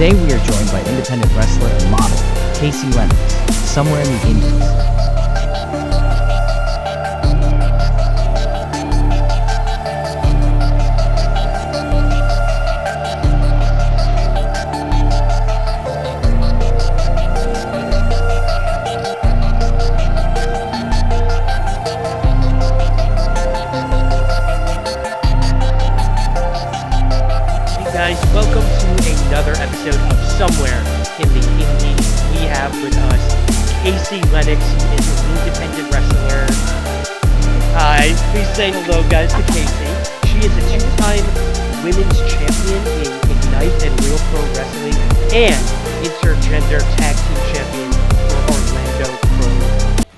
Today we are joined by independent wrestler and model, Kaci Lennox, somewhere in the Indies. Welcome to another episode of Somewhere in the Indies. We have with us Kaci Lennox, who is an independent wrestler. Hi, please say hello, guys, to Kaci. She is a two-time women's champion in Ignite and Real Pro Wrestling and intergender tag team champion for Orlando Pro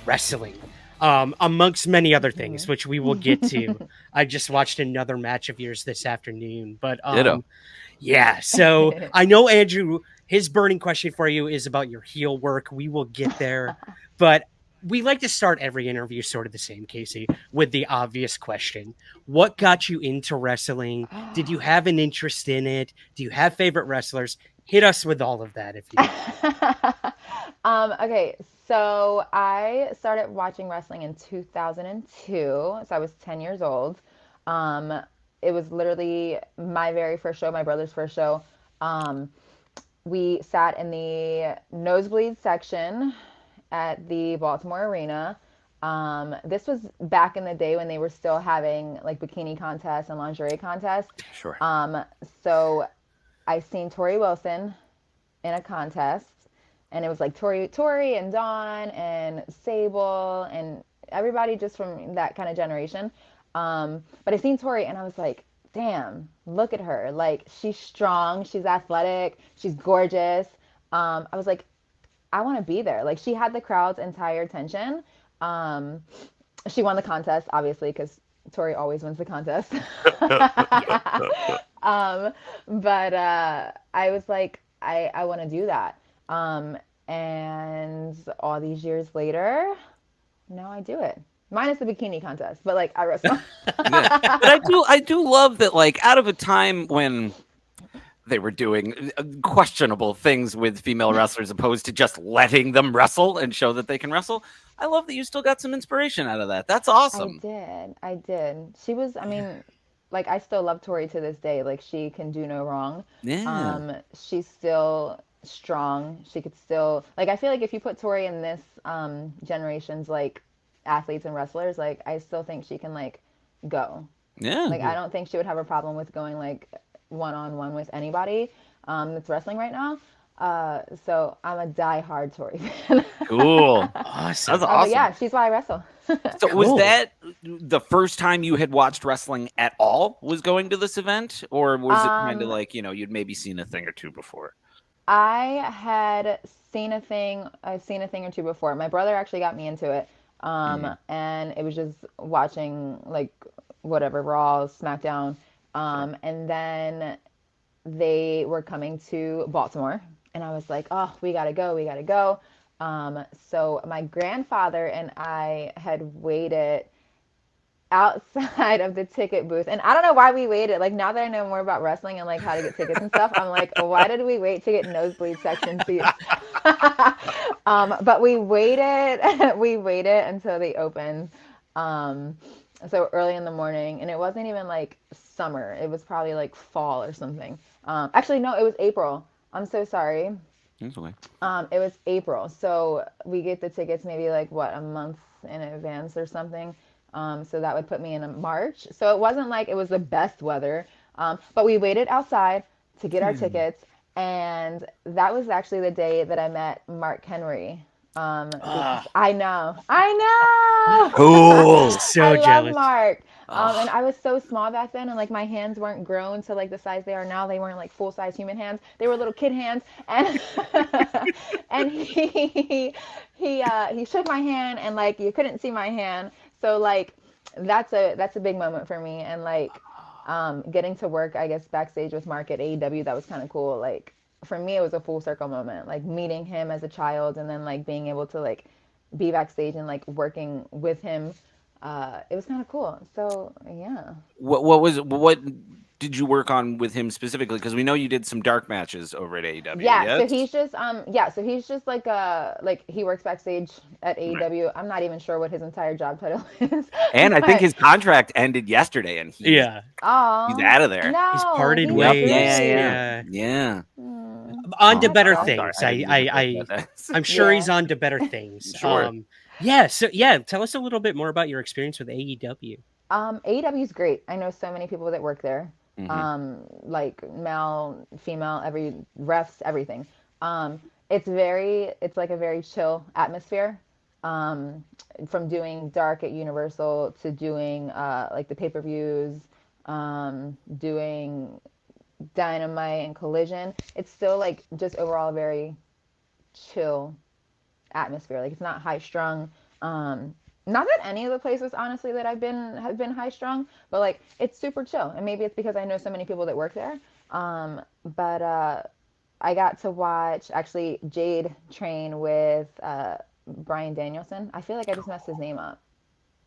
Wrestling. Amongst many other things, which we will get to. I just watched another match of yours this afternoon, but yeah, so I know, Andrew, his burning question for you is about your heel work. We will get there, but we like to start every interview sort of the same, Kaci, with the obvious question. What got you into wrestling? Did you have an interest in it? Do you have favorite wrestlers? Hit us with all of that if you Okay, so I started watching wrestling in 2002, so I was 10 years old. It was literally my very first show, my brother's first show. We sat in the nosebleed section at the Baltimore Arena. This was back in the day when they were still having like bikini contests and lingerie contests. Sure. So I seen Tori Wilson in a contest, and it was like Tori and Dawn and Sable and everybody just from that kind of generation. But I seen Tori and I was like, damn, look at her. Like, she's strong, she's athletic, she's gorgeous. I was like, I want to be there. Like, she had the crowd's entire attention. She won the contest, obviously, because Tori always wins the contest. But I was like, I want to do that. And all these years later, now I do it. Minus the bikini contest, but like I wrestle. Yeah. But I do love that, like, out of a time when they were doing questionable things with female wrestlers opposed to just letting them wrestle and show that they can wrestle. I love that you still got some inspiration out of that. That's awesome. I did. She was, I mean, like I still love Tori to this day. Like she can do no wrong. Yeah. She's still strong. She could still like I feel like if you put Tori in this generation's like athletes and wrestlers, like I still think she can like go. Yeah. Like I don't think she would have a problem with going like one-on-one with anybody that's wrestling right now. So I'm a die-hard Tori fan. Cool. Awesome. That's awesome. Yeah, she's why I wrestle. So was that the first time you had watched wrestling at all, was going to this event? Or was it kind of like, you'd maybe seen a thing or two before? I had seen a thing. I've seen a thing or two before. My brother actually got me into it. And it was just watching like whatever Raw, SmackDown. And then they were coming to Baltimore, and I was like, oh, we gotta go. So my grandfather and I had waited outside of the ticket booth, and I don't know why we waited. Like now that I know more about wrestling and like how to get tickets and stuff, I'm like, why did we wait to get nosebleed section seats? But we waited. We waited until they opened. So early in the morning, and it wasn't even like summer. It was probably like fall or something. Actually, no, it was April. I'm so sorry. That's okay. It was April. So we get the tickets maybe like what, a month in advance or something. So that would put me in March. So it wasn't like it was the best weather. But we waited outside to get our tickets. And that was actually the day that I met Mark Henry. I know. Cool. So I jealous. love Mark. And I was so small back then, and like my hands weren't grown to like the size they are now. They weren't like full size human hands. They were little kid hands. And and he shook my hand, and like you couldn't see my hand. So like that's a big moment for me. And like getting to work, I guess, backstage with Mark at AEW, that was kind of cool. Like for me, it was a full circle moment. Like meeting him as a child, and then like being able to like be backstage and like working with him. It was kind of cool. So yeah. What did you work on with him specifically? Because we know you did some dark matches over at AEW. Yeah, yes? so he's just like he works backstage at AEW. I'm not even sure what his entire job title is. And I think but- his contract ended yesterday, and he's Yeah. Oh, out of there. No, He's parted he's ways. Yeah. On to Oh, better I'm things. sorry, I didn't mean to put that. I'm sure Yeah. he's on to better things. Sure. Tell us a little bit more about your experience with AEW. AEW is great. I know so many people that work there. Mhm. Like male, female, every refs, everything. It's like a very chill atmosphere. From doing dark at Universal to doing like the pay-per-views, doing Dynamite and Collision. It's still like just overall a very chill atmosphere. Like it's not high strung. Not that any of the places honestly that I've been have been high strung, but like it's super chill. And maybe it's because I know so many people that work there. But I got to watch actually Jade train with Brian Danielson. I feel like I just messed his name up.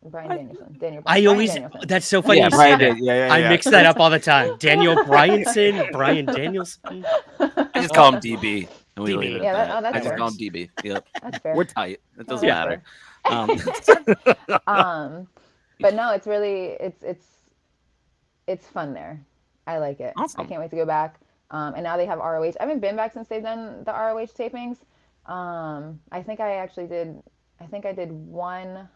Brian Danielson. Brian Danielson. That's so funny. Yeah, you Brian said that. did. Yeah. I mix that up all the time. Daniel Bryanson, Brian Danielson. I just call him DB. And we DB. leave it at Yeah, that. that's I just fair. call him DB. Yep. That's fair. We're tight. It doesn't that's matter. But no, it's really it's fun there. I like it. Awesome. I can't wait to go back. And now they have ROH. I haven't been back since they've done the ROH tapings. I think I did one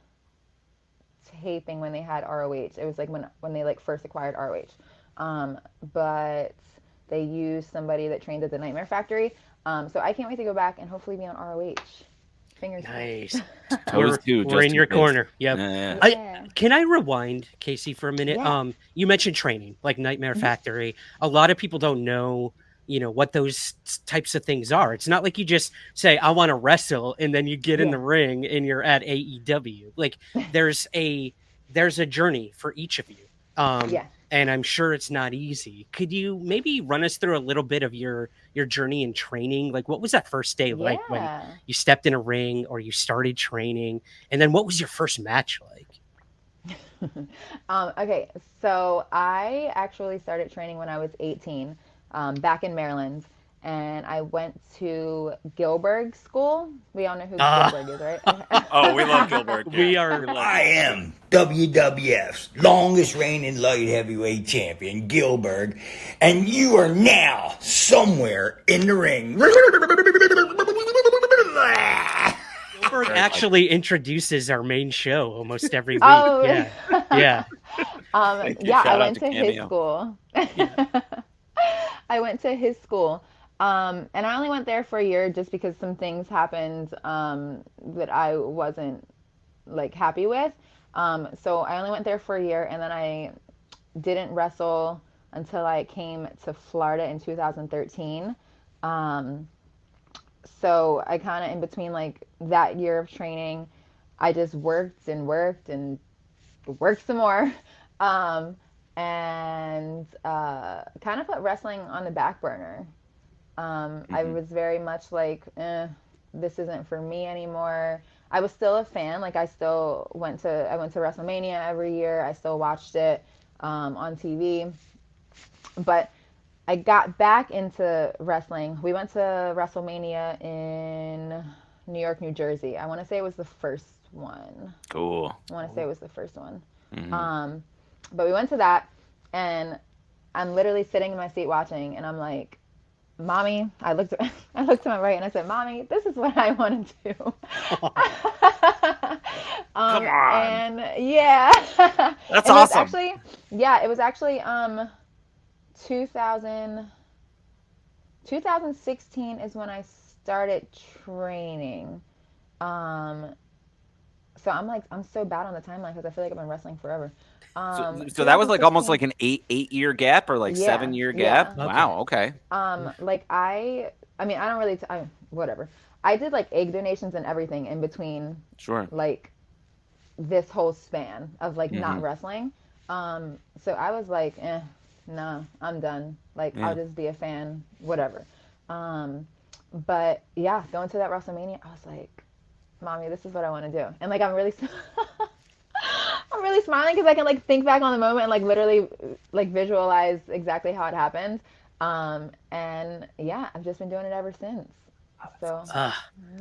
taping when they had ROH. It was like when they like first acquired ROH. But they used somebody that trained at the Nightmare Factory. So I can't wait to go back and hopefully be on ROH. Fingers Nice. Toes too, We're just in in your case. corner. Yep. Yeah. Yeah. Can I rewind, Casey, for a minute? Yeah. You mentioned training, like Nightmare Factory. A lot of people don't know, what those types of things are. It's not like you just say, I want to wrestle, and then you get in the ring and you're at AEW. Like there's a journey for each of you. And I'm sure it's not easy. Could you maybe run us through a little bit of your journey in training? Like, what was that first day like when you stepped in a ring or you started training? And then what was your first match like? Okay, so I actually started training when I was 18, back in Maryland. And I went to Gilbert School. We all know who Gilbert is, right? Oh, we love Gilbert. I am WWF's longest reigning light heavyweight champion, Gilbert, and you are now somewhere in the ring. Gilbert actually introduces our main show almost every week. Oh, Yeah. Thank you. I Shout out went to to his Cameo. school. I went to his school. And I only went there for a year just because some things happened that I wasn't like happy with. So I only went there for a year, and then I didn't wrestle until I came to Florida in 2013. So I kind of, in between like that year of training, I just worked and worked and worked some more. And kind of put wrestling on the back burner. I was very much like, this isn't for me anymore. I was still a fan. Like I went to WrestleMania every year. I still watched it on TV. But I got back into wrestling. We went to WrestleMania in New York, New Jersey. I want to say it was the first one. Cool. I want to say it was the first one. But we went to that, and I'm literally sitting in my seat watching, and I'm like, Mommy, I looked to my right and I said, Mommy, this is what I want to do. Come on. And yeah. That's and awesome. It was actually 2016 is when I started training. So I'm so bad on the timeline because I feel like I've been wrestling forever. So that was like almost like an eight-year gap or like 7-year gap. Yeah. Wow. Okay. Like I mean, I don't really, whatever. I did like egg donations and everything in between. Sure. Like this whole span of like not wrestling. So I was like, no, I'm done. Like I'll just be a fan, whatever. But yeah, going to that WrestleMania, I was like, Mommy, this is what I want to do. And like, I'm really literally smiling because I can like think back on the moment and like literally like visualize exactly how it happened. And yeah, I've just been doing it ever since. So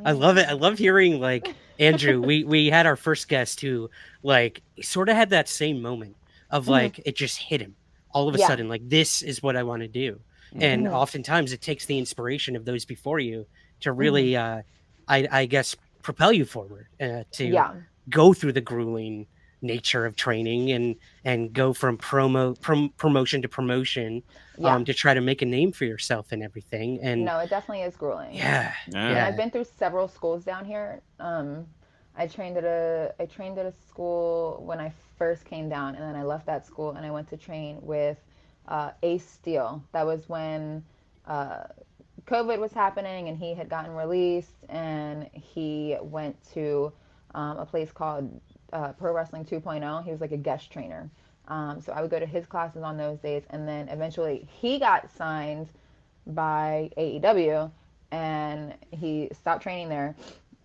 I love it. I love hearing like Andrew. We had our first guest who like sort of had that same moment of like it just hit him all of a yeah. sudden. Like this is what I want to do, and oftentimes it takes the inspiration of those before you to really, I guess, propel you forward to Yeah. go through the grueling nature of training and go from promotion to promotion Yeah. to try to make a name for yourself and everything. And No, it definitely is grueling. yeah. And I've been through several schools down here. I trained at a school when I first came down, and then I left that school and I went to train with Ace Steele. That was when COVID was happening, and he had gotten released, and he went to a place called Pro Wrestling 2.0. He was like a guest trainer. So I would go to his classes on those days, and then eventually he got signed by AEW, and he stopped training there.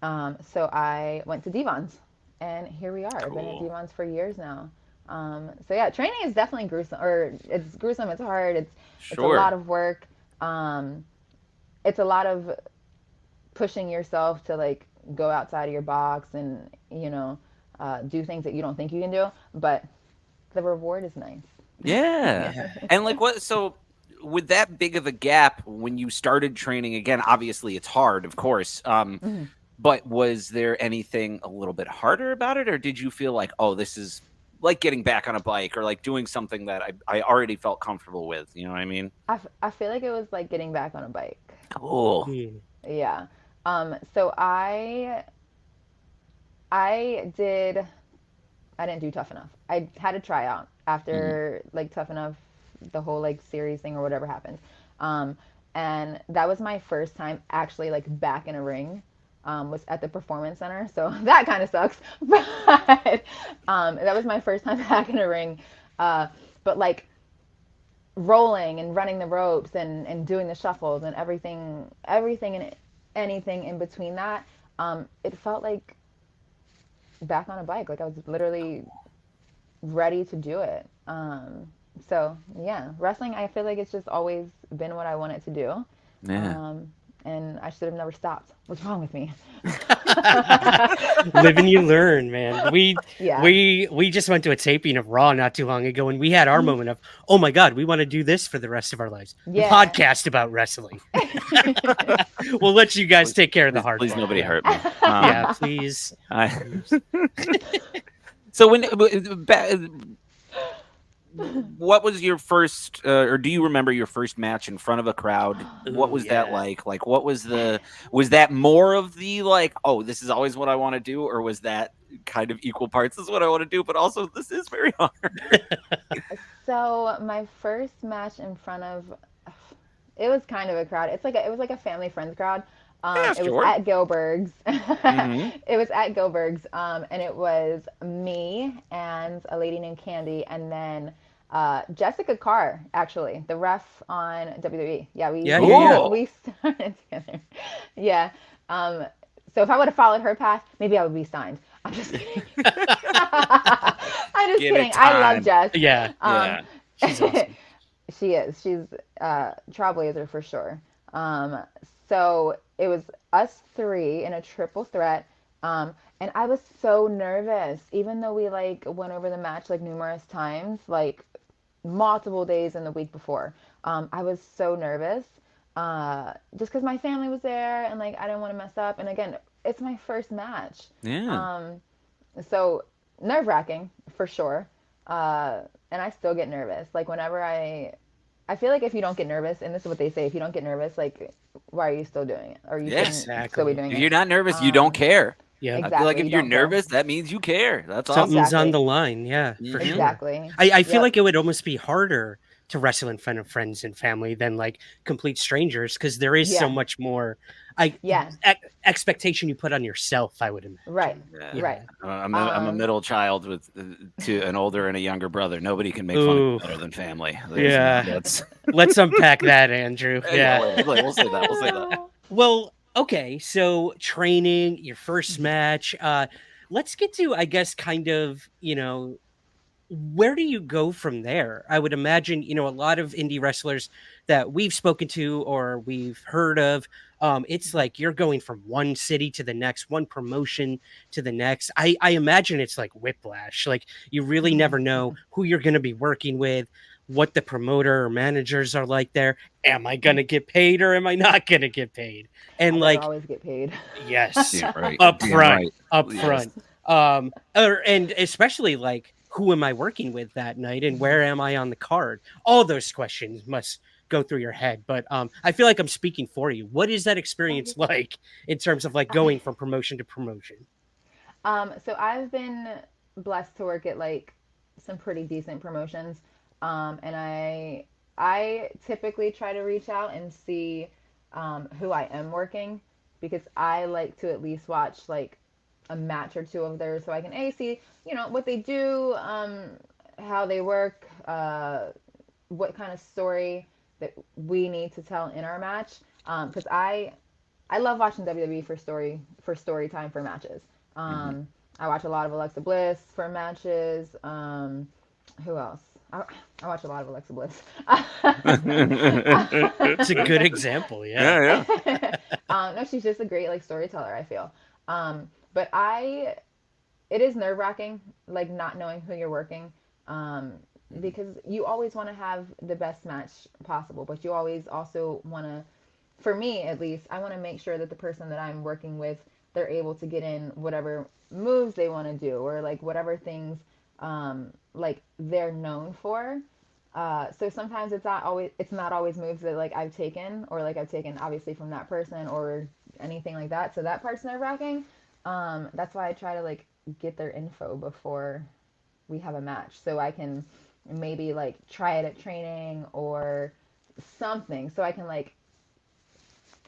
So I went to Devon's, and here we are. I've been at Devon's for years now. So yeah, training is definitely gruesome, or it's gruesome. It's hard. It's a lot of work. It's a lot of pushing yourself to like go outside of your box and do things that you don't think you can do, but the reward is nice. Yeah. And like what? So with that big of a gap, when you started training again, obviously it's hard, of course. But was there anything a little bit harder about it, or did you feel like, oh, this is like getting back on a bike or like doing something that I already felt comfortable with? You know what I mean? I feel like it was like getting back on a bike. Cool. Yeah. So I didn't do Tough Enough. I had a tryout after like Tough Enough, the whole like series thing or whatever happened. And that was my first time actually like back in a ring. Was at the Performance Center, so that kind of sucks. But that was my first time back in a ring. But like rolling and running the ropes and doing the shuffles and everything and anything in between that, it felt like back on a bike. Like I was literally ready to do it. So yeah, wrestling, I feel like it's just always been what I wanted to do. Yeah. And I should have never stopped. What's wrong with me? Live and you learn, man. We Yeah. just went to a taping of Raw not too long ago, and we had our moment of, oh my god, we want to do this for the rest of our lives. Yeah. Podcast about wrestling. We'll let you guys take care of the hard Please, part. nobody hurt me. Yeah, please. So what was your first, or do you remember your first match in front of a crowd? What was that like? Like, what was that more of the like, oh, this is always what I want to do? Or was that kind of equal parts? This is what I want to do, but also this is very hard. So my first match in front of, it was kind of a crowd. It was like a family friends crowd. It was at Gilberg's. It was at Gilberg's, and it was me and a lady named Candy, and then Jessica Carr, actually, the ref on WWE. Yeah, we started together. Yeah. So if I would have followed her path, maybe I would be signed. I'm just kidding. I'm just kidding. I love Jess. Yeah. She's awesome. She is. She's trailblazer for sure. So it was us three in a triple threat. And I was so nervous, even though we like went over the match like numerous times, like multiple days in the week before. I was so nervous, just because my family was there and like I didn't want to mess up. And again, it's my first match. Yeah. So nerve-wracking for sure. And I still get nervous. Like whenever I feel like if you don't get nervous, and this is what they say, if you don't get nervous, like, why are you still doing it? Or you shouldn't still be doing it. If you're not nervous, you don't care. Yeah. Exactly. I feel like if you you're don't care. nervous, that means you care. That's awesome. Something's on the line. Yeah, for sure. Exactly. I feel like it would almost be harder to wrestle in front of friends and family than like complete strangers, because there is so much more expectation you put on yourself, I would imagine. Right. Yeah. Right. I'm a middle child with to an older and a younger brother. Nobody can make fun of me better than family. Let's unpack that, Andrew. Yeah. We'll say that. Well, okay. So training, your first match. Let's get to, I guess, kind of, where do you go from there? I would imagine, a lot of indie wrestlers that we've spoken to or we've heard of, it's like you're going from one city to the next, one promotion to the next. I imagine it's like whiplash. Like you really never know who you're going to be working with, what the promoter or managers are like there. Am I going to get paid or am I not going to get paid? I And better like, always get paid. yes, Damn right. up Damn front, right. up Yes. front. And especially like, who am I working with that night and where am I on the card? All those questions must go through your head. But I feel like I'm speaking for you. What is that experience like in terms of like going from promotion to promotion? So I've been blessed to work at like some pretty decent promotions. And I typically try to reach out and see who I am working, because I like to at least watch like a match or two of theirs so I can see, what they do, how they work, what kind of story that we need to tell in our match. Because I love watching WWE for story time for matches. I watch a lot of Alexa Bliss for matches. Who else? I watch a lot of Alexa Bliss. It's a good example. Yeah. Yeah. No, she's just a great like storyteller, I feel. But it is nerve wracking, like not knowing who you're working, because you always want to have the best match possible, but you always also want to, for me at least, I want to make sure that the person that I'm working with, they're able to get in whatever moves they want to do, or like whatever things like they're known for. So sometimes it's not always moves that like I've taken, or like I've taken obviously from that person or anything like that. So that part's nerve wracking. That's why I try to like get their info before we have a match, so I can maybe like try it at training or something, so I can like,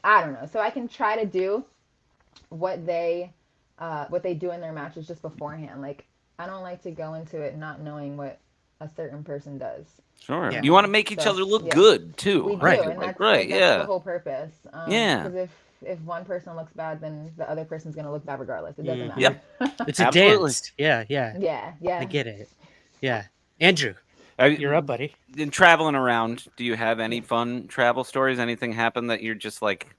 I don't know, so I can try to do what they do in their matches just beforehand. Like I don't like to go into it not knowing what a certain person does. Sure. Yeah. You want to make each So, other look yeah. good too. We do, Right. and that's Right. like, that's Yeah. the whole purpose. Yeah. Because if one person looks bad, then the other person's gonna look bad regardless. It doesn't matter. Yep. It's a Absolutely. dance. Yeah. Yeah. I get it. Yeah. Andrew, Are you're up, buddy. In traveling around, do you have any fun travel stories? Anything happen that you're just like,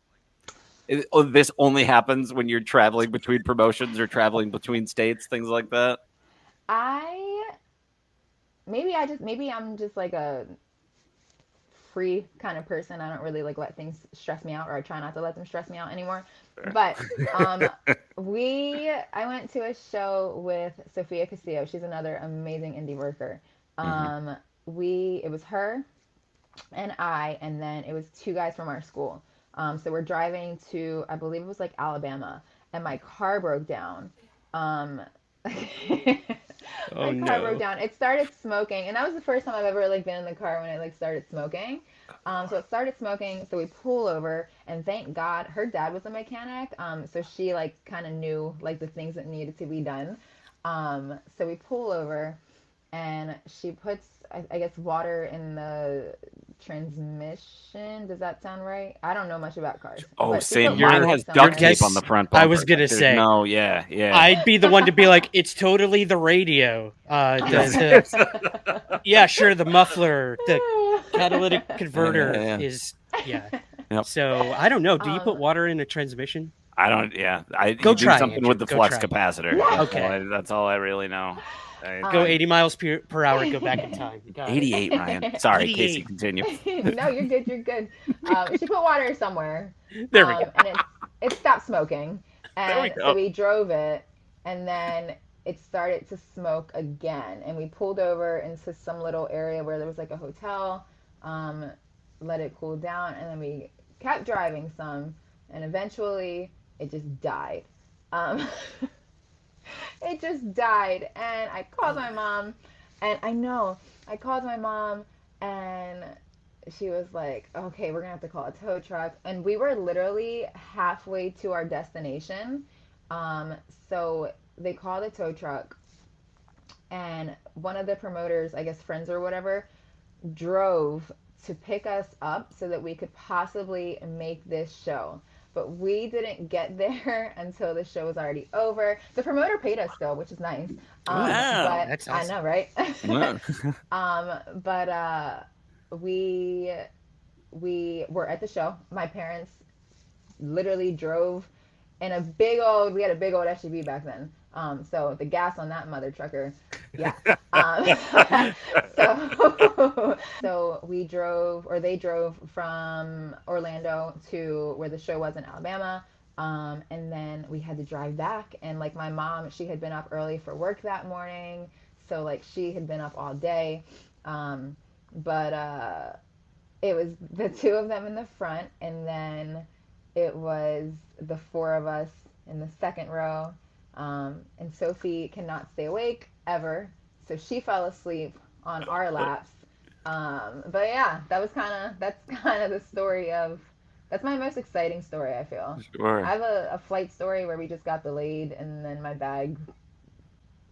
this only happens when you're traveling between promotions or traveling between states, things like that? Maybe I'm just like a free kind of person. I don't really like let things stress me out, or I try not to let them stress me out anymore. But I went to a show with Sophia Castillo. She's another amazing indie worker. It was her and I, and then it was two guys from our school. So we're driving to, I believe it was like Alabama, and my car broke down. My car broke down. It started smoking, and that was the first time I've ever like been in the car when it like started smoking. So it started smoking. So we pull over, and thank God her dad was a mechanic. So she like kind of knew like the things that needed to be done. So we pull over, and she puts, I guess, water in the transmission. Does that sound right? I don't know much about cars. Oh, but she same. put Mine water has somewhere. duct tape on the front bumper. I was gonna There's say. No, yeah. I'd be the one to be like, it's totally the radio. Yeah, sure, the muffler, the catalytic converter Yeah. is, yeah. Yep. So I don't know. Do you put water in a transmission? I don't. Yeah, I Go you do try, something Andrew. with the Go flux try. capacitor. Okay. That's all I really know. Go 80 miles per hour. Go back in time. You got it. 88, Ryan. Sorry, 88. Casey. Continue. No, you're good. You're good. She put water somewhere. There we go. And it stopped smoking. There we And go. so we drove it, and then it started to smoke again. And we pulled over into some little area where there was like a hotel, let it cool down, and then we kept driving some, and eventually it just died. It just died, and I called my mom, and I called my mom, and she was like, okay, we're gonna have to call a tow truck. And we were literally halfway to our destination. So they called a tow truck, and one of the promoters, I guess friends or whatever, drove to pick us up so that we could possibly make this show. but we didn't get there until the show was already over. The promoter paid us still, which is nice. Wow. But That's I awesome. know, right? Yeah. But we were at the show. My parents literally drove in we had a big old SUV back then. So the gas on that mother trucker, yeah. So so we drove, or they drove from Orlando to where the show was in Alabama. And then we had to drive back, and like my mom, she had been up early for work that morning, so like she had been up all day. But it was the two of them in the front, and then it was the four of us in the second row. And Sophie cannot stay awake ever, so she fell asleep on our laps. But yeah, that's kind of the story of. That's my most exciting story, I feel. Sure. I have a flight story where we just got delayed and then my bag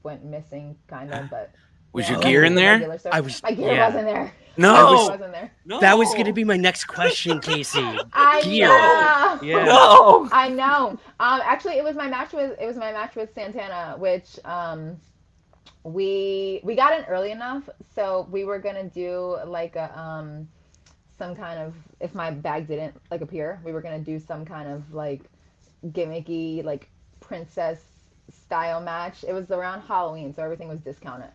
went missing, kind of, but Was yeah, your that's gear just in a there? regular story. My gear yeah. wasn't there. No. My gear wasn't there. No. That was going to be my next question, Casey. I Gear. know. Yeah. No. I know. Actually, it was my match with Santana, which we got in early enough, so we were gonna do like a some kind of, if my bag didn't like appear, we were gonna do some kind of like gimmicky like princess style match. It was around Halloween, so everything was discounted.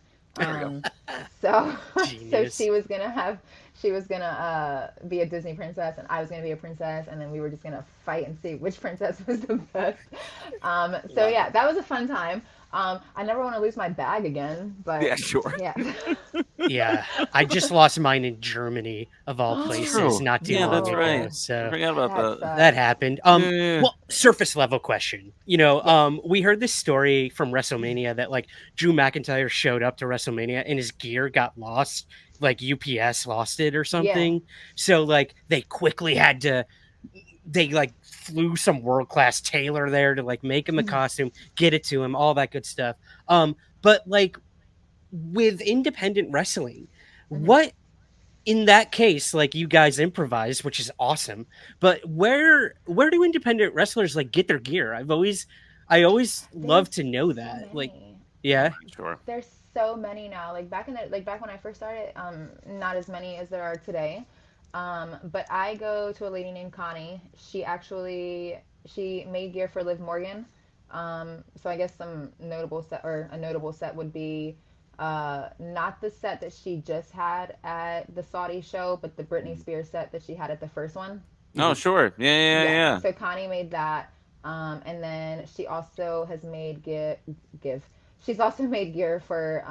So Genius. she was gonna be a Disney princess, and I was gonna be a princess, and then we were just gonna fight and see which princess was the best. So yeah, that was a fun time. I never want to lose my bag again, but Yeah, sure. yeah. Yeah, I just lost mine in Germany, of all places, True. not too Yeah, long that's ago. right. I So forgot about That that. that happened. Yeah. Well, surface level question. We heard this story from WrestleMania that like Drew McIntyre showed up to WrestleMania and his gear got lost, like UPS lost it or something. So like they quickly had to. They like flew some world class tailor there to like make him the costume, get it to him, all that good stuff. But like with independent wrestling, what in that case, like you guys improvise, which is awesome, but where do independent wrestlers like get their gear? I always love to know that. Like, yeah. Sure. There's so many now. Like back when I first started, not as many as there are today. But I go to a lady named Connie. She made gear for Liv Morgan. So I guess a notable set would be not the set that she just had at the Saudi show, but the Britney Spears set that she had at the first one. Oh, sure. Yeah. So Connie made that. And then she also has made She's also made gear for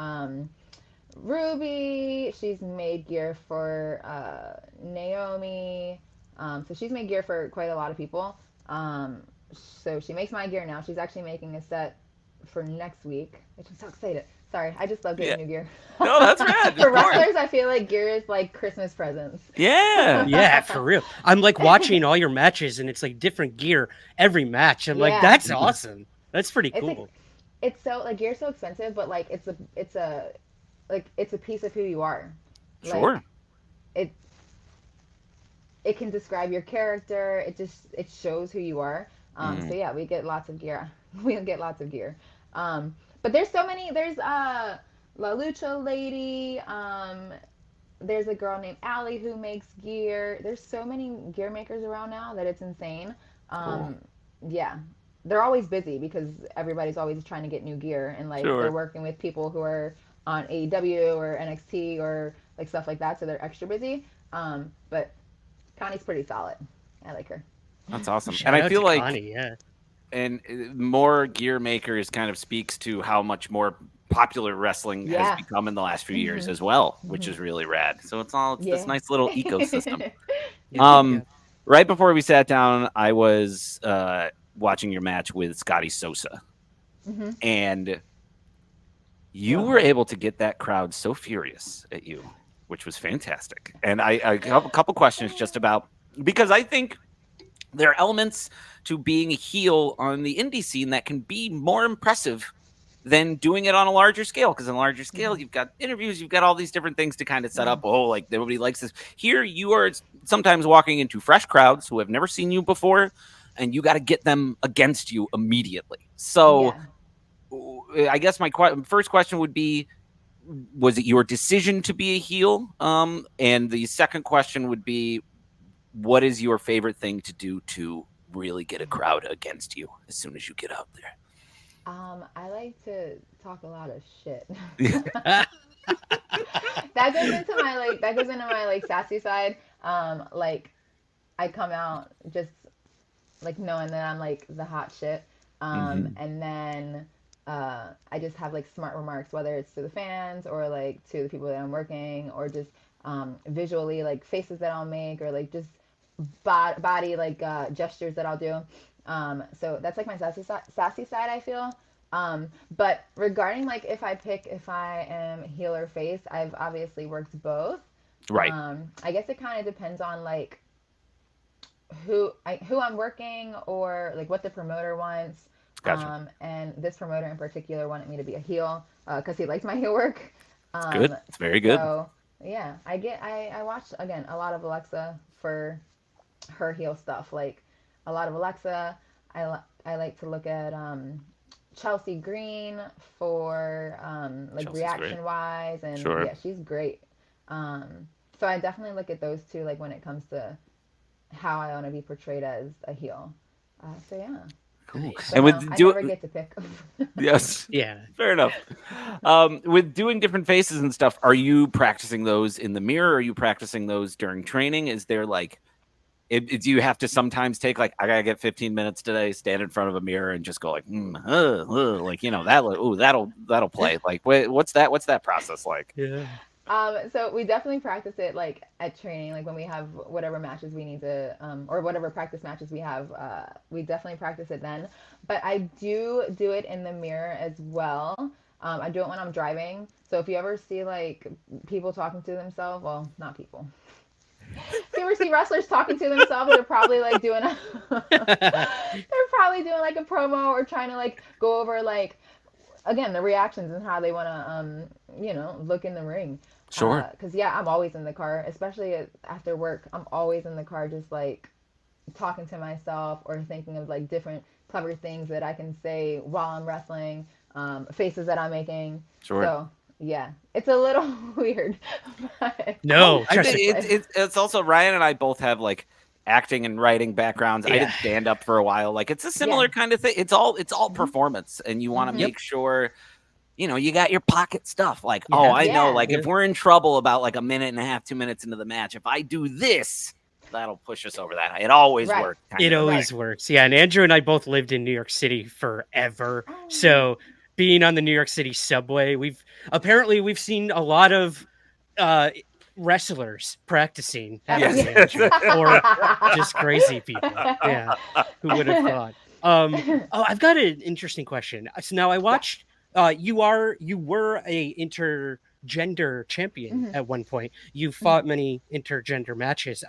Ruby. She's made gear for Naomi. So she's made gear for quite a lot of people. So she makes my gear now. She's actually making a set for next week, which I'm so excited. Sorry, I just love getting new gear. No, that's rad. For wrestlers, I feel like gear is like Christmas presents. Yeah. Yeah, for real. I'm like watching all your matches and it's like different gear every match. I'm like, that's awesome. That's pretty cool. It's so like gear's so expensive, but like it's a piece of who you are. Sure. Like, it can describe your character. It shows who you are. So yeah, we get lots of gear. But there's so many. There's La Lucha Lady. There's a girl named Allie who makes gear. There's so many gear makers around now that it's insane. Cool. Yeah, they're always busy because everybody's always trying to get new gear, and like they're working with people who are on AEW or NXT or like stuff like that, so they're extra busy. But Connie's pretty solid. I like her. That's awesome. Shout and I out feel to like Connie, yeah. And more gear makers kind of speaks to how much more popular wrestling has become in the last few years as well, which is really rad. So it's this nice little ecosystem. Right before we sat down, I was watching your match with Scotty Sosa, and you were able to get that crowd so furious at you, which was fantastic. And I have a couple questions just about, because I think there are elements to being a heel on the indie scene that can be more impressive than doing it on a larger scale. Because on a larger scale, you've got interviews, you've got all these different things to kind of set up. Oh, like nobody likes this. Here, you are sometimes walking into fresh crowds who have never seen you before. and you got to get them against you immediately. So I guess my first question would be, was it your decision to be a heel? And the second question would be, what is your favorite thing to do to really get a crowd against you as soon as you get out there? I like to talk a lot of shit. Yeah. That goes into my like sassy side. Like I come out just like knowing that I'm like the hot shit. And then I just have like smart remarks, whether it's to the fans or like to the people that I'm working, or just visually like faces that I'll make, or like just body like gestures that I'll do. So that's like my sassy side, I feel. But regarding like if I am heel or face, I've obviously worked both. Right. I guess it kind of depends on like who I'm working, or like what the promoter wants. Gotcha. And this promoter in particular wanted me to be a heel because he liked my heel work. Good. It's very good. So yeah, I watched again a lot of Alexa for her heel stuff. Like a lot of Alexa. I like to look at Chelsea Green for like Chelsea's reaction great. wise, and Sure. yeah, she's great. So I definitely look at those two, like when it comes to how I want to be portrayed as a heel. So yeah. Cool. But And no, with I never get to pick. yes, Yeah. fair enough. With doing different faces and stuff, are you practicing those in the mirror? Are you practicing those during training? Is there like, do you have to sometimes take like, I gotta get 15 minutes today, stand in front of a mirror and just go like, like, you know, that'll play. Like, what's that process like? Yeah. So we definitely practice it like at training, like when we have whatever matches we need to, or whatever practice matches we have, we definitely practice it then. But I do it in the mirror as well. I do it when I'm driving. So if you ever see like people talking to themselves, well, not people. If you ever see wrestlers talking to themselves, they're probably like doing they're probably doing like a promo, or trying to like go over like again the reactions and how they want to look in the ring. Sure. Because yeah, I'm always in the car, especially after work. I'm always in the car, just like talking to myself or thinking of like different clever things that I can say while I'm wrestling, faces that I'm making. Sure. So yeah, it's a little weird. But No, I trust think me. it's also, Ryan and I both have like acting and writing backgrounds. I did Yeah. stand up for a while. Like it's a similar kind of thing. It's all performance, and you want to make sure, you know, you got your pocket stuff. Like, Yeah. oh, I know, Yeah. like if we're in trouble about like a minute and a half, 2 minutes into the match, if I do this, that'll push us over that. It always Right. works. It always works. Yeah. And Andrew and I both lived in New York City forever. So being on the New York City subway, we've seen a lot of wrestlers practicing having Yes. Andrew, or just crazy people. Yeah. Who would have thought? I've got an interesting question. So now I watched you were a intergender champion at one point. You fought many intergender matches.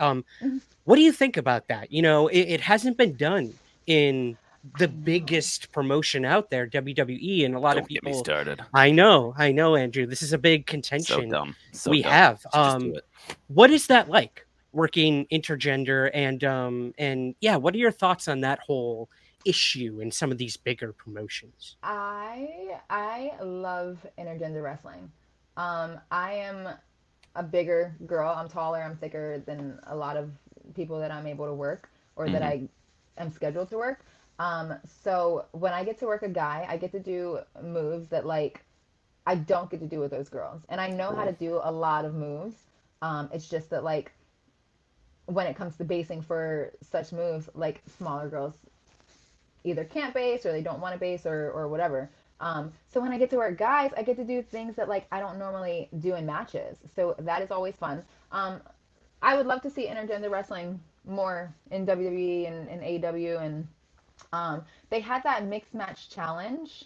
What do you think about that? You know, it hasn't been done in the biggest promotion out there, WWE, and a lot of people. Don't get me started. I know, Andrew. This is a big contention. So dumb. So we dumb. have. Just do it. What is that like working intergender, and yeah, what are your thoughts on that whole issue in some of these bigger promotions? I love intergender wrestling. I am a bigger girl. I'm taller. I'm thicker than a lot of people that I'm able to work, or that I am scheduled to work. So when I get to work a guy, I get to do moves that like I don't get to do with those girls, and I know how to do a lot of moves. It's just that like when it comes to basing for such moves, like smaller girls either can't base, or they don't want to base, or whatever. So when I get to work guys, I get to do things that like I don't normally do in matches. So that is always fun. I would love to see intergender wrestling more in WWE and in AEW, and they had that mixed match challenge,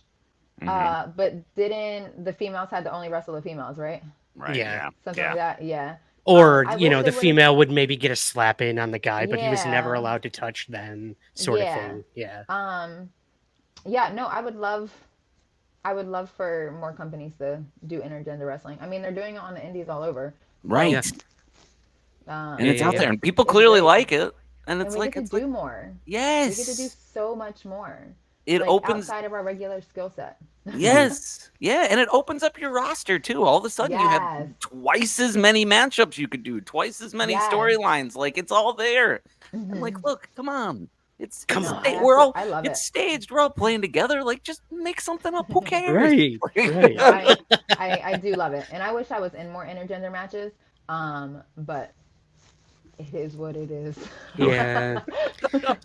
but didn't the females had to only wrestle the females, right? Right. Yeah. Something like that, yeah. Or, I you wish know, they the would've- female would maybe get a slap in on the guy, but he was never Yeah. allowed to touch them, sort of thing. Yeah. Yeah, no, I would love for more companies to do intergender wrestling. I mean, they're doing it on the indies all over. Right. Yeah. And it's out there, and people it's clearly great. like it. And And it's we like get to do more. We get to do yes, so much more. it Like opens. outside of our regular skill set. Yes, yeah, and it opens up your roster too. All of a sudden, you have Yes. twice as many matchups you could do, twice as many Yes. storylines. Like it's all there. I'm like, Hmm. look, come on, Come No, on. I love it's it. staged. We're all playing together. Like, just make something up. Who cares? Right. Right. No, I do love it, and I wish I was in more intergender matches. But it is what it is. Yeah.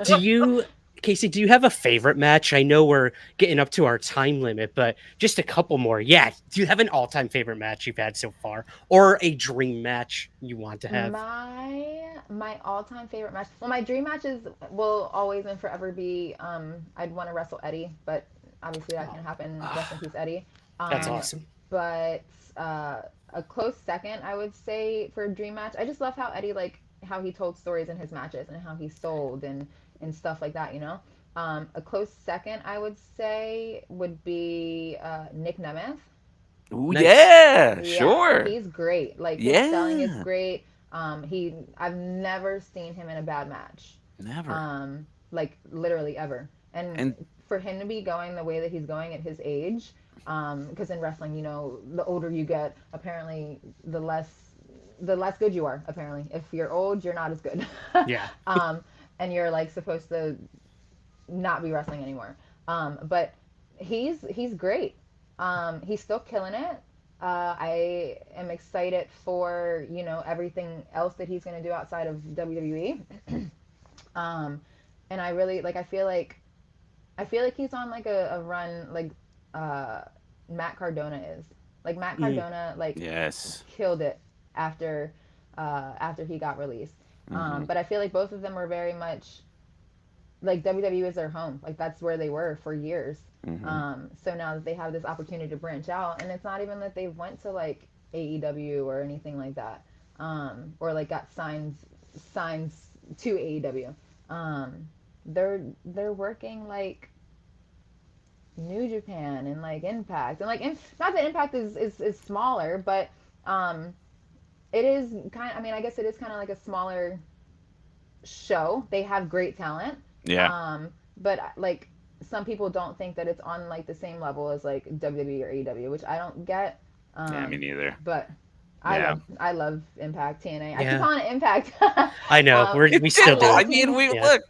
Do you, Casey, do you have a favorite match? I know we're getting up to our time limit, but just a couple more. Yeah. Do you have an all-time favorite match you've had so far, or a dream match you want to have? My all-time favorite match. Well, my dream matches will always and forever be. I'd want to wrestle Eddie, but obviously that can happen. Rest in peace, Eddie. That's Um, awesome. but a close second, I would say, for a dream match. I just love how Eddie, like how he told stories in his matches and how he sold and stuff like that. A close second, I would say, would be Nick Nemeth. Ooh, Nice. yeah, Yeah, sure, he's great. Like his selling is yeah, great. I've never seen him in a bad match. never. Like literally ever. And And for him to be going the way that he's going at his age, because in wrestling, the older you get, apparently the less good you are. Apparently, if you're old, you're not as good. Yeah. um, and you're like supposed to not be wrestling anymore. But he's great. He's still killing it. I am excited for everything else that he's going to do outside of WWE. um, and I really like. I feel like he's on like a run like uh, Matt Cardona is. Like Matt Mm. Cardona like yes, killed it after he got released. But I feel like both of them were very much like WWE is their home. Like that's where they were for years. So now that they have this opportunity to branch out, and it's not even that they went to like AEW or anything like that, or like got signs to AEW. They're working like New Japan and like Impact, and like not that Impact is smaller, but it is kind of, I mean, I guess it is kind of like a smaller show. They have great talent. yeah, But like some people don't think that it's on like the same level as like WWE or AEW, which I don't get. yeah, me Um, neither. but I Yeah. love Impact TNA. I keep Yeah. calling it Impact. I know. We still do. love I mean, we Yeah. look,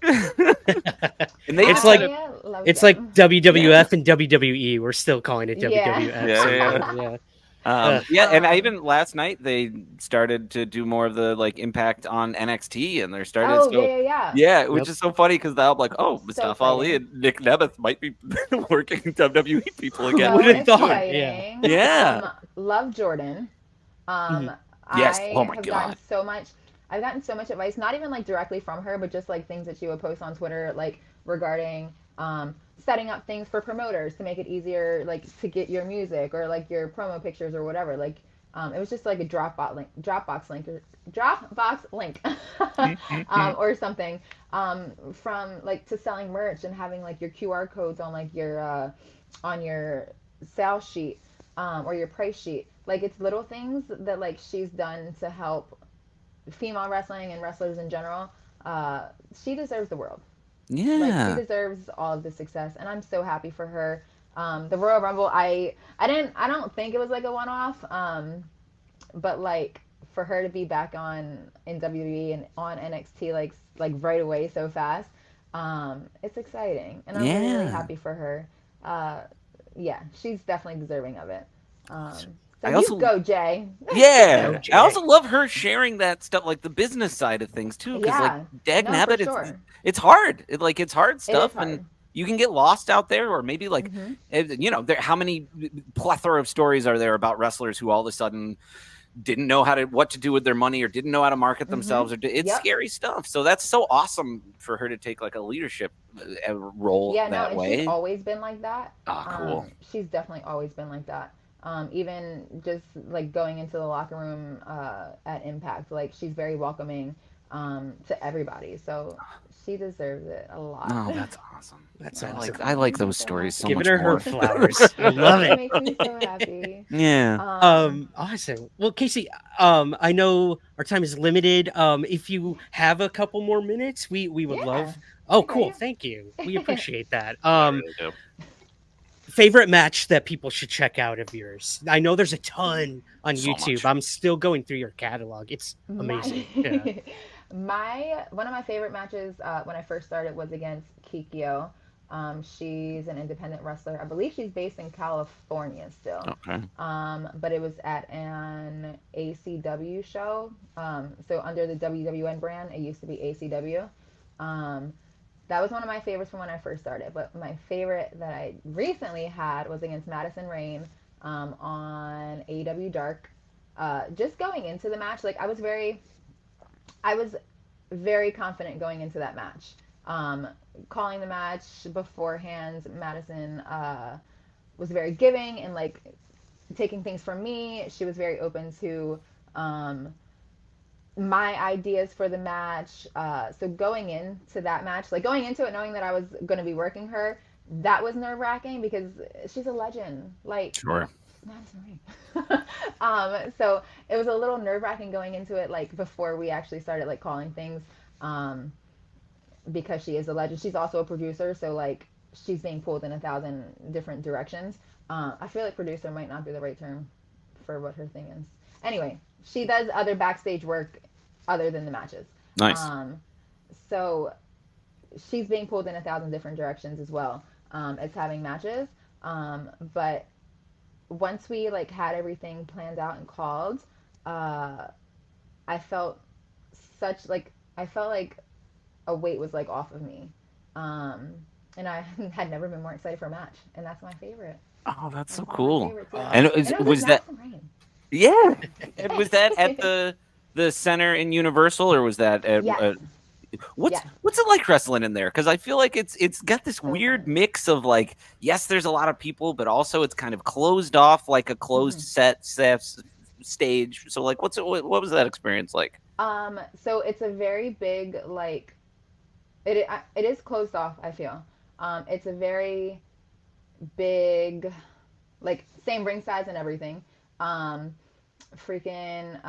and they It's just like had TNA loves it's them. like WWF and WWE. We're still calling it Yeah. WWF. Yeah, so, yeah. yeah. Yeah, and I Um, even last night they started to do more of the like impact on NXT, and they're started Oh to go, yeah. yeah, which Yep. is so funny because now I'm like, oh, So Mustafa Ali exciting. and Nick Nemeth might be working WWE people again. So Would've thought, exciting. Yeah. Love Jordan. Mhm. Yes. Oh my Have God. I've gotten so much advice, not even like directly from her, but just like things that she would post on Twitter, like regarding setting up things for promoters to make it easier, like to get your music or like your promo pictures or whatever. Like it was just like a Dropbox link, or something, from like to selling merch and having like your QR codes on your sales sheet, or your price sheet. Like it's little things that like she's done to help female wrestling and wrestlers in general. She deserves the world. Like she Yeah. deserves all of the success, and I'm so happy for her. The Royal Rumble, I don't think it was like a one off, but like for her to be back on in WWE and on NXT like right away so fast, it's exciting, and I'm really really Yeah. happy for her. Uh, yeah, she's definitely deserving of it. So I you also go, Jay. Yeah, No, Jay. I also love her sharing that stuff, like the business side of things too, because like Yeah, dag no, for nabbit, sure. it's hard. It's hard It is stuff, and hard. you can get lost out there, or maybe like, how many plethora of stories are there about wrestlers who all of a sudden didn't know what to do with their money, or didn't know how to market themselves, or it's Yep. scary stuff. So that's so awesome for her to take like a leadership role Yeah, no, that and she's way. always been like that. Ah, cool. She's definitely always been like that. Even just like going into the locker room at Impact, like she's very welcoming. to everybody. So she deserves it a lot. Oh, that's awesome. That's I awesome. like those So stories so happy. much Giving her more. flowers. I love It it. makes me so happy. Yeah. Awesome. Well, Casey, I know our time is limited. If you have a couple more minutes, we would Yeah, love. Oh, I got cool. Thank you. We you. appreciate that. I really do. Favorite match that people should check out of yours? I know there's a ton on So YouTube. much. I'm still going through your catalog. It's amazing. Yeah. My one of my favorite matches when I first started was against Kikyo. She's an independent wrestler. I believe she's based in California still. Okay. But it was at an ACW show. So under the WWN brand, it used to be ACW. That was one of my favorites from when I first started. But my favorite that I recently had was against Madison Rain on AEW Dark. Just going into the match, like I was very confident going into that match. Calling the match beforehand, Madison was very giving and like taking things from me. She was very open to my ideas for the match. So going into that match, like going into it knowing that I was going to be working her, that was nerve wracking because she's a legend. Like, Sure. Madison Rain. So it was a little nerve wracking going into it, like before we actually started like calling things, because she is a legend. She's also a producer, so like she's being pulled in 1,000 different directions. I feel like producer might not be the right term for what her thing is. Anyway, she does other backstage work other than the matches. Nice. So she's being pulled in 1,000 different directions as well as having matches. But once we like had everything planned out and called, I felt I felt like a weight was like off of me. And I had never been more excited for a match, and that's my favorite. Oh, that's so That's my cool. favorite, too. And And it was with that? Madison Rain. Yeah. And was that at the center in Universal, or was that at? Yes. What's Yes. what's it like wrestling in there? Because I feel like it's got this So weird fun. mix of like, yes, there's a lot of people, but also it's kind of closed off, like a closed set stage. So like, what was that experience like? So it's a very big like it is closed off, I feel. It's a very big like same ring size and everything. Freaking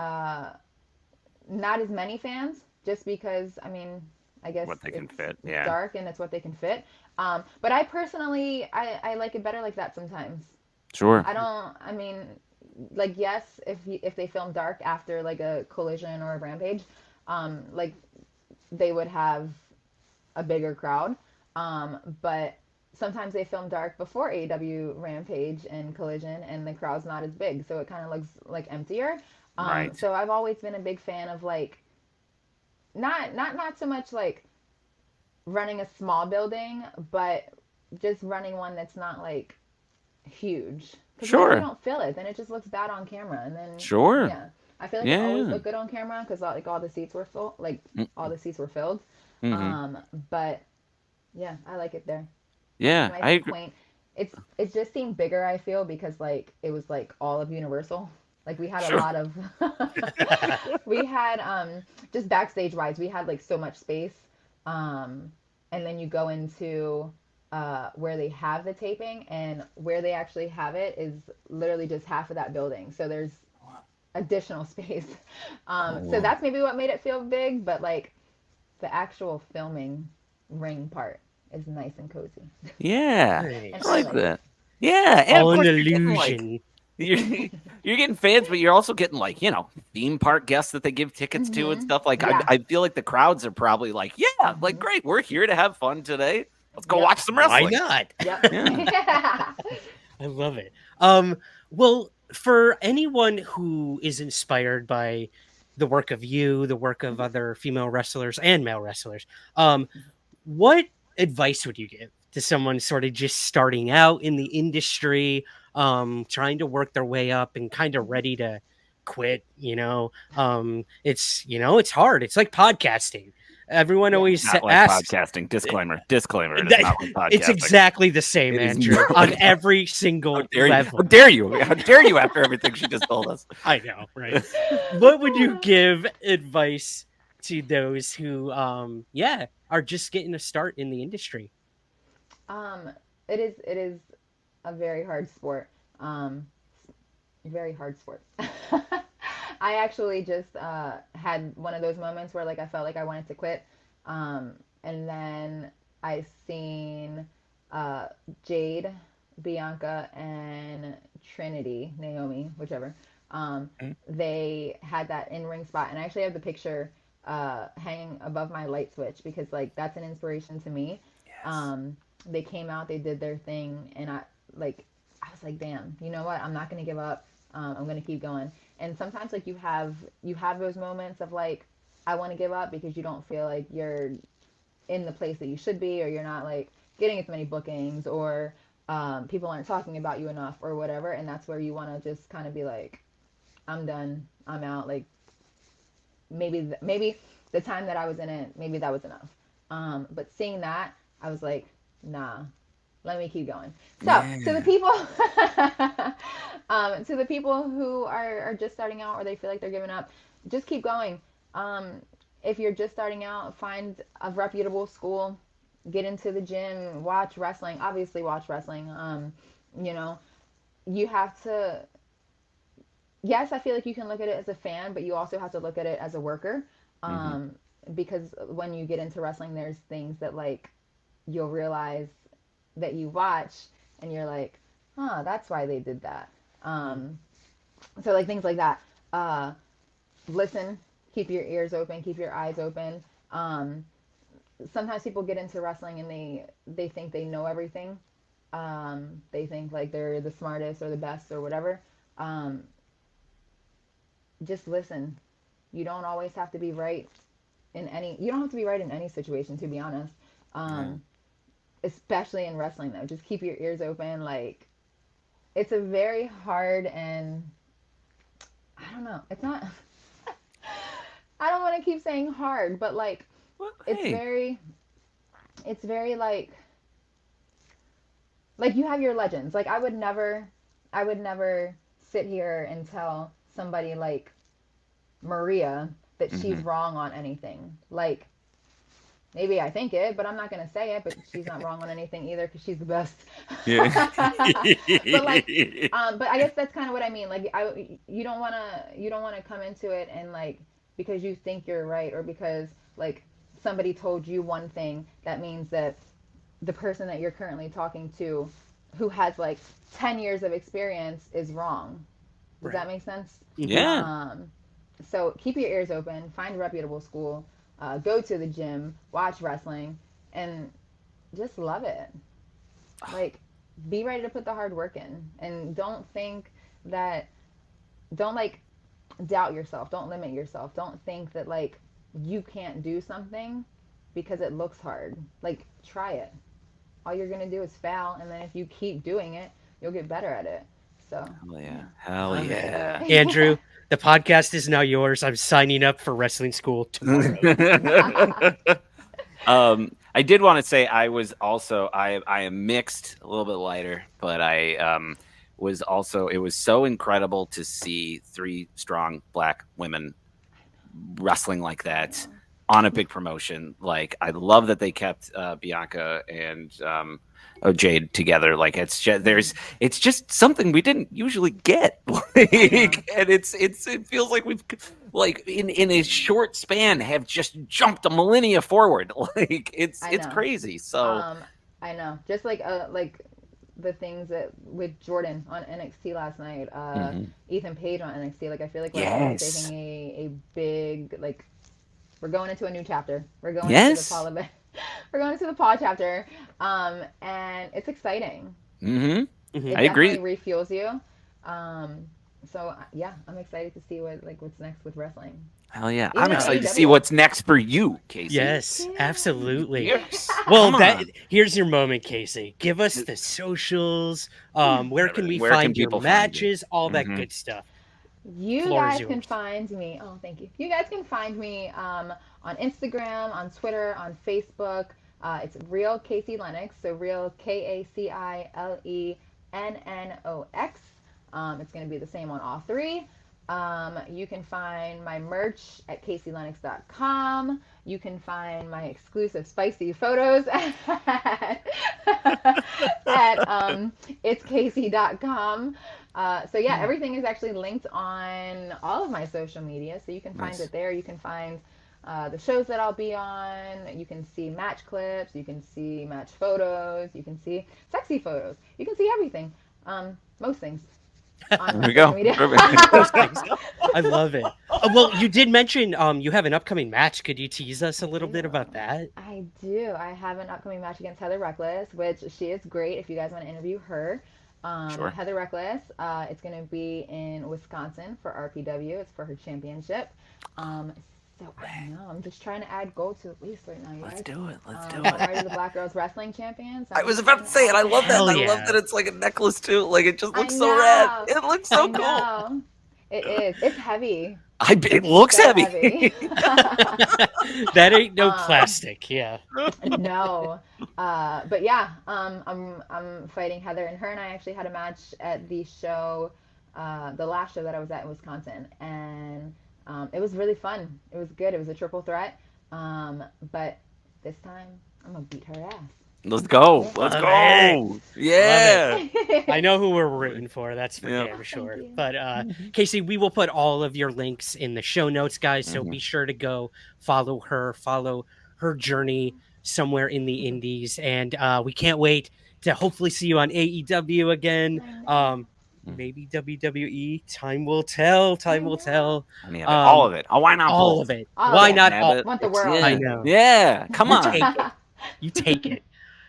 not as many fans just because I mean I guess What they can it's fit, yeah. dark and it's what they can fit. But I personally I like it better like that sometimes. Sure. I mean like yes if they film dark after like a collision or a rampage, like they would have a bigger crowd. But sometimes they film dark before AEW Rampage and Collision, and the crowd's not as big, so it kind of looks like emptier. Right. So I've always been a big fan of like not so much like running a small building, but just running one that's not like huge. Because Sure. you don't feel it, then it just looks bad on camera, and then Sure. yeah. I feel like Yeah. it always looked good on camera because like all the seats were full, like all the seats were filled. Mhm. But yeah, I like it there. Yeah, My I agree. point. It just seemed bigger. I feel because like it was like all of Universal. Like we had Sure. a lot of we had just backstage wise we had like so much space, and then you go into where they have the taping and where they actually have it is literally just half of that building. So there's additional space. So that's maybe what made it feel big, but like the actual filming ring part is nice and cozy. Yeah, Nice. And I like that. Yeah, and All of an course you're getting, like, illusion. you're getting fans, but you're also getting like theme park guests that they give tickets to and stuff. Like Yeah. I feel like the crowds are probably like, yeah, like great, we're here to have fun today. Let's go Yep. watch some Why wrestling. not? Yep. Yeah. I love it. Well, for anyone who is inspired by the work of you, the work of other female wrestlers and male wrestlers, what advice would you give to someone sort of just starting out in the industry, trying to work their way up and kind of ready to quit? It's hard. It's like podcasting. Everyone Yeah. always Not like asks. podcasting. Disclaimer. It is not like podcasting. It's exactly the same, It is Andrew, not. on every single How dare you? level. How dare you? How dare you after everything she just told us? I know, right? What would you give advice to those who, are just getting a start in the industry? Um, it is a very hard sport. Um, very hard sport. I actually just had one of those moments where like I felt like I wanted to quit, um, and then I seen uh, Jade, Bianca, and Trinity, Naomi, whichever. They had that in ring spot, and I actually have the picture hanging above my light switch because like that's an inspiration to me. Yes. They came out, they did their thing, and I was like, damn, you know what? I'm not gonna give up. I'm gonna keep going. And sometimes like you have those moments of like I want to give up because you don't feel like you're in the place that you should be, or you're not like getting as many bookings, or people aren't talking about you enough, or whatever. And that's where you want to just kind of be like, I'm done. I'm out. Like maybe the time that I was in it, maybe that was enough. But seeing that, I was like, nah, let me keep going. So to the Yeah. people, to the people who are just starting out or they feel like they're giving up, just keep going. Um, if you're just starting out, find a reputable school, get into the gym, watch wrestling. Obviously, watch wrestling. You know, you have to. Yes, I feel like you can look at it as a fan, but you also have to look at it as a worker. Hmm. Um, because when you get into wrestling, there's things that like you'll realize that you watch and you're like, huh, that's why they did that. Um, so like things like that. Uh, Listen, keep your ears open, keep your eyes open. Um, Sometimes people get into wrestling and they think they know everything. They think like they're the smartest or the best or whatever. Um, just listen. You don't always have to be right in any. You don't have to be right in any situation, to be honest. Yeah. Um, Especially in wrestling, though, just keep your ears open. Like it's a very hard and I don't know. It's not. I don't want to keep saying hard, but like Well, it's hey. very, it's very like you have your legends. Like I would never sit here and tell somebody like Maria that she's Hmm. wrong on anything. Like maybe I think it, but I'm not gonna say it. But she's not wrong on anything either because she's the best. Yeah. But like, but I guess that's kind of what I mean. Like, you don't wanna come into it and like because you think you're right or because like somebody told you one thing that means that the person that you're currently talking to, who has like 10 years of experience, is wrong. Does Right. that make sense? Yeah. Um, so keep your ears open, find a reputable school, go to the gym, watch wrestling, and just love it. Like, be ready to put the hard work in, and don't think that, don't like doubt yourself, don't limit yourself, don't think that like you can't do something because it looks hard. Like, try it. All you're gonna do is fail, and then if you keep doing it, you'll get better at it. So, Hell yeah. yeah. Hell yeah. Andrew, the podcast is now yours. I'm signing up for wrestling school tomorrow. I did want to say I was also I am mixed, a little bit lighter, but I was also it was so incredible to see three strong black women wrestling like I that know. on a big promotion. Like I love that they kept Bianca and Jade together. Like it's just something we didn't usually get. I know. And it feels like we've like in a short span have just jumped a millennia forward. Like I it's know. crazy. So Um, I know. Just like the things that with Jordan on NXT last night, mhm. Ethan Page on NXT. Like I feel like wrestling is Yes, taking a big like we're going into a new chapter. We're going into the yes, Paul we're going into the Paul chapter. And it's exciting. hmm, Mhm. It I definitely agree. refuels you. Um, so yeah, I'm excited to see what's next with wrestling. Hell yeah, Even I'm in excited to see AEW. what's next for you, Casey. Me Yes, too. absolutely. Yes, Well, come that on. here's your moment, Casey. Give us the socials. Where can we Where can find your people find you? matches? All that Hmm. good stuff. You Floor is guys can yours. find me. Oh, thank you. You guys can find me on Instagram, on Twitter, on Facebook. It's real Kaci Lennox. So real KACILENNOX. It's going to be the same on all three. You can find my merch at KaciLennox.com. You can find my exclusive spicy photos at itskaci.com. So yeah, everything is actually linked on all of my social media, so you can find it there. You can find the shows that I'll be on. You can see match clips. You can see match photos. You can see sexy photos. You can see everything. Most things. On There we social go. media. Perfect. I love it. Well, you did mention you have an upcoming match. Could you tease us a little bit do. about that? I do. I have an upcoming match against Heather Reckless, which she is great if you guys want to interview her. Sure. Heather Reckless, it's going to be in Wisconsin for RPW. It's for her championship. So I don't know. I'm just trying to add gold to the list right now, you guys. Let's do it. Let's do I'm it. already the Black Girls Wrestling Champion. So I I'm was just about to say it. I love that. Hell I love yeah. that it's like a necklace too. Like it just I looks so rad. know. It looks so I cool. know. It is. It's heavy. It looks So heavy. That ain't no Um, plastic. Yeah. No, but yeah, I'm fighting Heather, and her and I actually had a match at the show, the last show that I was at in Wisconsin, and it was really fun. It was good. It was a triple threat, but this time I'm gonna beat her ass. Let's go. Let's Love go. Yeah. I know who we're rooting for. That's for Yep. damn sure. you. But Casey, we will put all of your links in the show notes, guys. So be sure to go follow her journey somewhere in the indies, and we can't wait to hopefully see you on AEW again. Maybe WWE. Time will tell. Time will tell. Any of it. All of it. Oh, why not All both? of it. All of Why it. not Have all? it. Want the world. I Yeah. know. Yeah. Come You on. take it. You take it.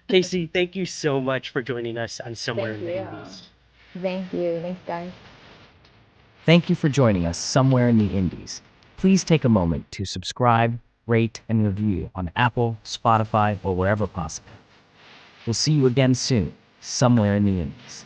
Casey, thank you so much for joining us on Somewhere Thank in the you. Indies. Thank you. Thanks, guys. Thank you for joining us somewhere in the Indies. Please take a moment to subscribe, rate, and review on Apple, Spotify, or wherever possible. We'll see you again soon, somewhere in the Indies.